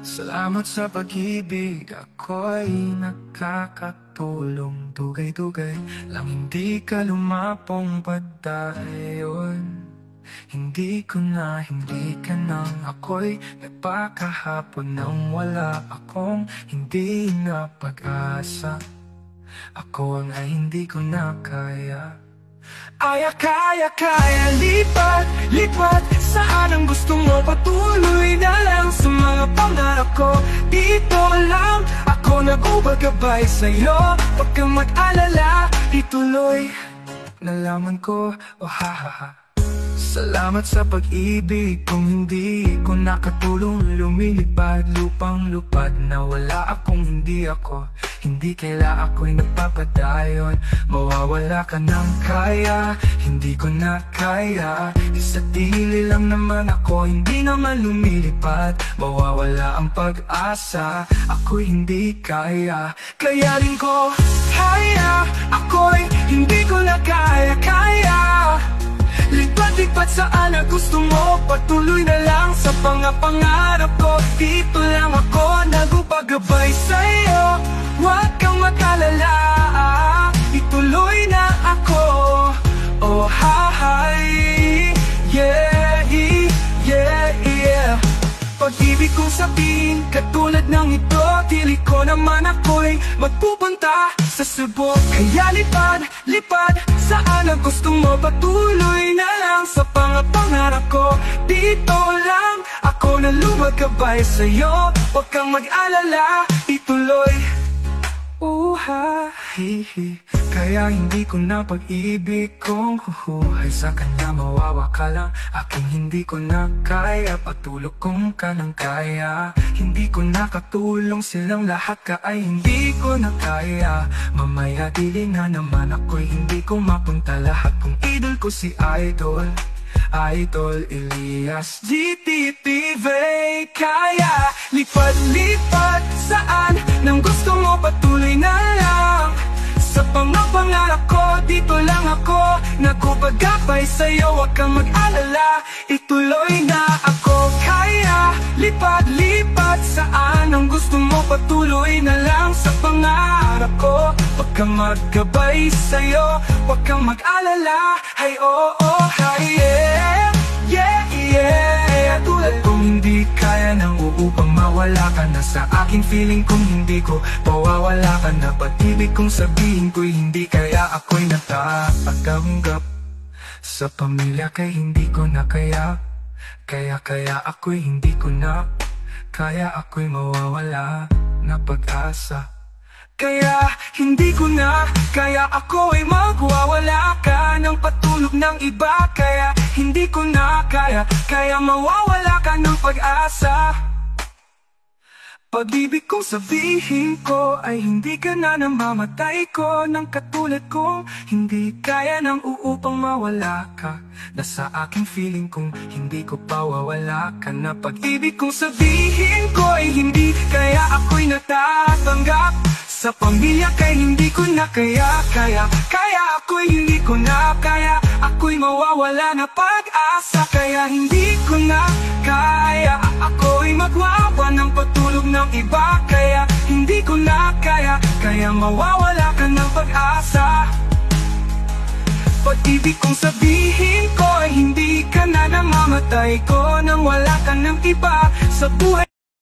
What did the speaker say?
Salamat sa pag-ibig, ako'y nakakatulong. Dugay-dugay lang hindi ka lumapong padayon. Hindi ka nang ako'y nagpakahapon nang wala akong hindi na pag-asa. Ako ang hindi ko na kaya. Kaya lipat, lipat. Saan ang gusto mo? Patuloy na lang sa mga pangarap ko. Dito lang ako nag-ubagabay sa'yo. Huwag kang mag-alala, ituloy. Nalaman ko, oh ha ha ha. Salamat sa pag-ibig, kung hindi ko nakatulong. Lumilipad, lupang lupad na wala akong hindi ako. Hindi kaila ako'y nagpapadayon. Mawawala ka ng kaya, hindi ko na kaya. Sa tili lang naman ako, hindi naman lumilipad. Mawawala ang pag-asa, ako'y hindi kaya. Kaya rin ko, kaya, ako'y hindi ko na kaya. Lipat-lipat saan ang gusto mo. Patuloy na lang sa pangarap ko. Dito lang ako nagupagabay sa'yo. Huwag kang mag-alala, ituloy na ako. Oh hi, yeah, yeah, yeah. Pag-ibig kong sabihin, katulad ng ito. Tili ko naman ako'y magpupunta sa Cebu. Kaya lipad, lipad, saan ang gusto mo. Patuloy na lang sa pangarap ko. Dito lang ako na lumagabay sa'yo. Huwag kang mag-alala, ituloy. Hihi. Kaya hindi ko na pag-ibig kong huhuhay sa kanya. Mawawa ka lang, aking hindi ko na kaya. Patulog kung ka nang kaya. Hindi ko nakatulong, silang lahat ka ay hindi ko na kaya. Mamaya dili na naman ako'y hindi ko mapunta. Lahat kong idol ko si Idol Elias GTTV. Kaya lipat-lipat saan nang gusto mo. Patuloy na lang sa pangarap ko. Dito lang ako nagupagabay sa'yo. Huwag kang mag-alala, ituloy na ako. Kaya lipat-lipat saan ang gusto mo. Patuloy na lang sa pangarap ko. Huwag kang maggabay sa'yo. Huwag kang mag-alala. Hay hi, yeah, yeah. Tulad kong hindi kaya nang upang mawala ka na sa aking feeling. Kung hindi ko pawawala ka na. Pag-ibig kong sabihin ko'y hindi kaya. Ako'y natatanggap sa pamilya kay hindi ko na kaya. Kaya ako'y hindi ko na kaya. Ako'y mawawala na pag-asa. Kaya hindi ko na kaya. Ako'y magwawala ka ng patulog ng iba. Kaya hindi ko na kaya. Kaya mawawala ka ng pag-asa. Pag-ibig kong sabihin ko ay hindi ka na namamatay ko. Nang katulad kong hindi kaya nang upang mawala ka na sa aking feeling. Kung hindi ko pawawala ka na. Pag-ibig kong sabihin ko ay hindi kaya. Ako'y natatanggap sa pamilya kay hindi ko na kaya. Kaya ako'y hindi ko na kaya. Ako'y mawawala na pag-asa. Kaya hindi ko na kaya. Ako'y magwawa ng patulog ng iba. Kaya hindi ko na kaya. Kaya mawawala ka ng pag-asa. Pag-ibig kong sabihin ko ay hindi ka na namamatay ko. Nang wala ka ng iba sa buhay.